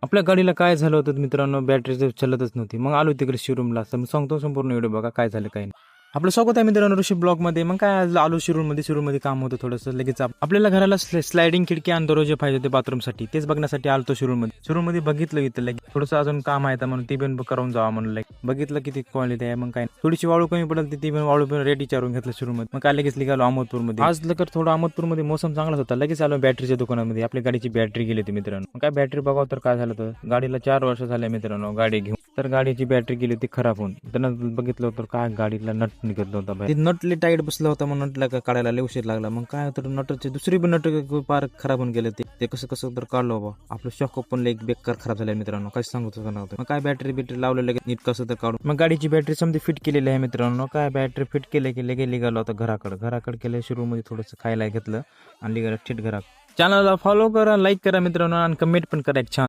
आपल्या गाडीला काय झालं होतं मित्रांनो, बॅटरी चलतच नव्हती. मग आलो तिकडे शोरूमला. तर मी सांगतो संपूर्ण व्हिडिओ बघा काय झालं काय नाही. आपलं स्वागत आहे मित्रांनो ऋषी ब्लॉगमध्ये. मग काय आज आलो शोरूममध्ये काम होतं थोडंसं. लगेच आपल्याला घराला स्लायडिंग खिडकी आणि दरवाजे पाहिजे होते बाथरूमसाठी. तेच बघण्यासाठी आलतो शोरूममध्ये बघितलं इथं लगेच थोडंसं अजून काम आहे म्हणून ती पण करून जावा म्हणून बघितलं किती क्वालिटी आहे. मग काय थोडीशी वाळू कमी पडेल ती पण वाळू पण रेट विचारून घेतलं शोरूममध्ये. मग काय लगेच निघालो अहमदपूरमध्ये. आज लवकर थोडं अहमदपूरमध्ये मोसम चांगलाच होता. लगेच आलो बॅटरीच्या दुकानामध्ये. आपल्या गाडीची बॅटरी गेली होती मित्रांनो. मग काय बॅटरी बघावं तर काय झालं तर गाडीला 4 वर्ष झाले मित्रांनो गाडी घेऊन. तर गाडीची बॅटरी गेली होती खराब होऊन. त्यानं बघितलं तर काय गाडीला नट निघत होता बाहेर. नटली टाईट बसला होता मग नटला काढायला लय उशीर लागला. मग काय तर नटचे दुसरी पण नट पार खराब होऊन गेले. ते कसं तर काढलं बाबा. आपलं शॉक पण लय बेकार खराब झालं मित्रांनो. काय सांगू नव्हतं. मग काय बॅटरी लावलं लगेच नीट कसं तर काढून. मग गाडीची बॅटरी समजी फिट केलेली आहे मित्रांनो. काय बॅटरी फिट केले की लगे निघालो होता घराकडे केलं. शोरूममध्ये थोडंसं खायला घेतलं आणि निघालं थेट घराकडे. चॅनलला फॉलो करा, लाईक करा मित्रांनो आणि कमेंट पण करा एक छान.